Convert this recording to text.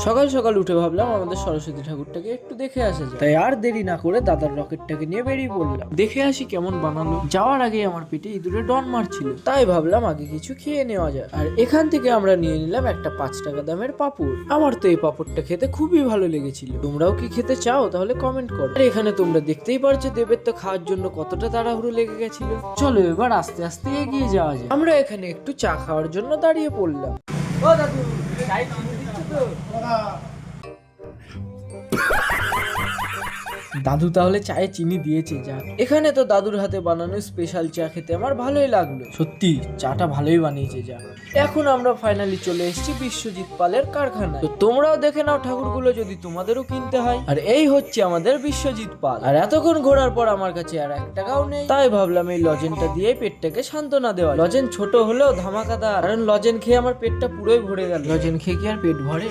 সকাল সকাল উঠে ভাবলাম আমাদের সরস্বতী ঠাকুরটাকে একটু দেখে আসা যায়, তাই আর দেরি না করে দাদার রকেটটাকে নিয়ে বেরিয়ে পড়লাম। দেখে আসি কেমন বানালো। যাওয়ার আগে আমার পেটে ইঁদুরে ডন মারছিল, তাই ভাবলাম আগে কিছু খেয়ে নেওয়া যায়। আর এখান থেকে আমরা নিয়ে নিলাম একটা 5 টাকা দামের পাঁপড়। আমার তো এই পাঁপড়টা খেতে খুবই ভালো লেগেছিল। তোমরাও কি খেতে চাও তাহলে কমেন্ট করো। আর এখানে তোমরা দেখতেই পারছো দেবের তো খাওয়ার জন্য কতটা তাড়াহুড়ো লেগে গেছিল। চলো এবার আস্তে আস্তে এগিয়ে যাওয়া যায়। আমরা এখানে একটু চা খাওয়ার জন্য দাঁড়িয়ে পড়লাম। ও দাদু, চাই চিনি দিচ্ছ তো? দাদু তাহলে চায়ে চিনি দিয়েছে। যা, এখানে তো দাদুর হাতে বানানো স্পেশাল চা খেতে আমার ভালোই লাগলো। সত্যি চাটা ভালোই বানিয়েছে। যা, এখন আমরা ফাইনালি চলে এসেছি বিশ্বজিৎ পালের কারখানায়। তো তোমরাও দেখে নাও ঠাকুরগুলো যদি তোমাদেরও কিনতে হয়। আর এই হচ্ছে আমাদের বিশ্বজিৎ পাল। আর এতক্ষণ ঘোরার পর আমার কাছে আর 1 টাকাও নেই, তাই ভাবলাম এই লজেনটা দিয়ে পেটটাকে সান্ত্বনা দেওয়া। লজেন ছোট হলেও ধামাকাদার, কারণ লজেন খেয়ে আমার পেটটা পুরোই ভরে গেল। লজেন খেয়ে কি আর পেট ভরে?